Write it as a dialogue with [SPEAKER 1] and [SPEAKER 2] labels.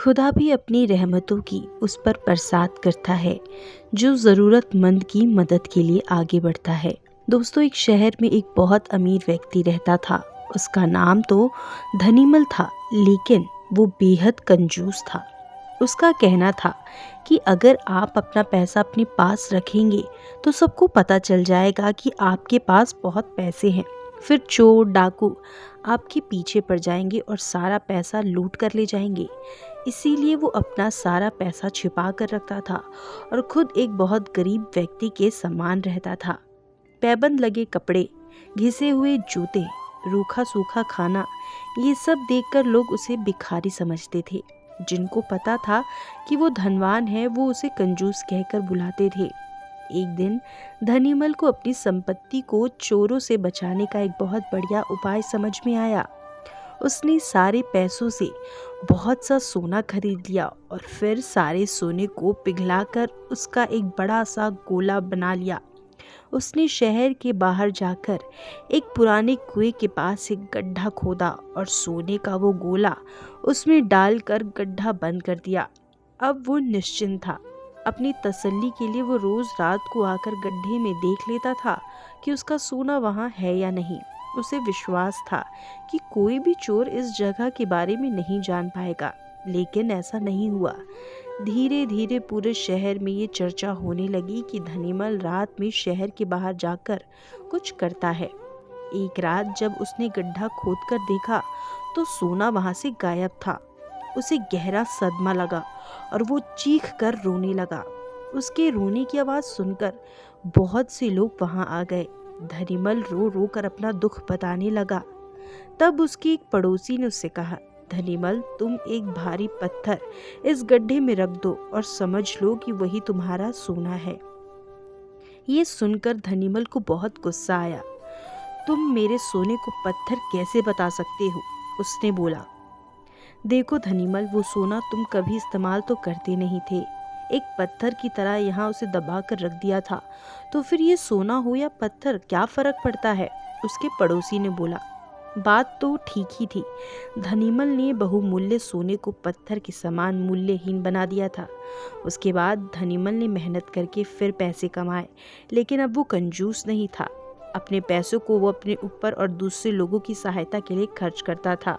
[SPEAKER 1] खुदा भी अपनी रहमतों की उस पर बरसात करता है जो ज़रूरतमंद की मदद के लिए आगे बढ़ता है। दोस्तों, एक शहर में एक बहुत अमीर व्यक्ति रहता था। उसका नाम तो धनीमल था, लेकिन वो बेहद कंजूस था। उसका कहना था कि अगर आप अपना पैसा अपने पास रखेंगे तो सबको पता चल जाएगा कि आपके पास बहुत पैसे हैं। फिर चोर डाकू आपके पीछे पड़ जाएंगे और सारा पैसा लूट कर ले जाएंगे। इसीलिए वो अपना सारा पैसा छिपा कर रखता था और खुद एक बहुत गरीब व्यक्ति के समान रहता था। पैबंद लगे कपड़े, घिसे हुए जूते, रूखा सूखा खाना, ये सब देखकर लोग उसे भिखारी समझते थे। जिनको पता था कि वो धनवान है, वो उसे कंजूस कहकर बुलाते थे। एक दिन धनीमल को अपनी संपत्ति को चोरों से बचाने का एक बहुत बढ़िया उपाय समझ में आया। उसने सारे पैसों से बहुत सा सोना खरीद लिया और फिर सारे सोने को पिघलाकर उसका एक बड़ा सा गोला बना लिया। उसने शहर के बाहर जाकर एक पुराने कुएं के पास एक गड्ढा खोदा और सोने का वो गोला उसमें डालकर गड्ढा बंद कर दिया। अब वो निश्चिंत था। अपनी तसल्ली के लिए वो रोज रात को आकर गड्ढे में देख लेता था कि उसका सोना वहाँ है या नहीं। उसे विश्वास था कि कोई भी चोर इस जगह के बारे में नहीं जान पाएगा, लेकिन ऐसा नहीं हुआ। धीरे धीरे पूरे शहर में ये चर्चा होने लगी कि धनीमल रात में शहर के बाहर जाकर कुछ करता है। एक रात जब उसने गड्ढा खोदकर देखा तो सोना वहां से गायब था। उसे गहरा सदमा लगा और वो चीख कर रोने लगा। उसके रोने की आवाज़ सुनकर बहुत से लोग वहां आ गए। धनीमल रो रो कर अपना दुख बताने लगा। तब उसकी एक पड़ोसी ने उससे कहा, धनीमल, तुम एक भारी पत्थर इस गड्ढे में रख दो और समझ लो कि वही तुम्हारा सोना है। ये सुनकर धनीमल को बहुत गुस्सा आया। तुम मेरे सोने को पत्थर कैसे बता सकते हो? उसने बोला। देखो धनीमल, वो सोना तुम कभी इस्तेमाल तो करते नहीं थे। एक पत्थर की तरह यहाँ उसे दबा कर रख दिया था, तो फिर ये सोना हो या पत्थर, क्या फर्क पड़ता है? उसके पड़ोसी ने बोला। बात तो ठीक ही थी। धनीमल ने बहुमूल्य सोने को पत्थर के समान मूल्यहीन बना दिया था। उसके बाद धनीमल ने मेहनत करके फिर पैसे कमाए, लेकिन अब वो कंजूस नहीं था। अपने पैसों को वो अपने ऊपर और दूसरे लोगों की सहायता के लिए खर्च करता था।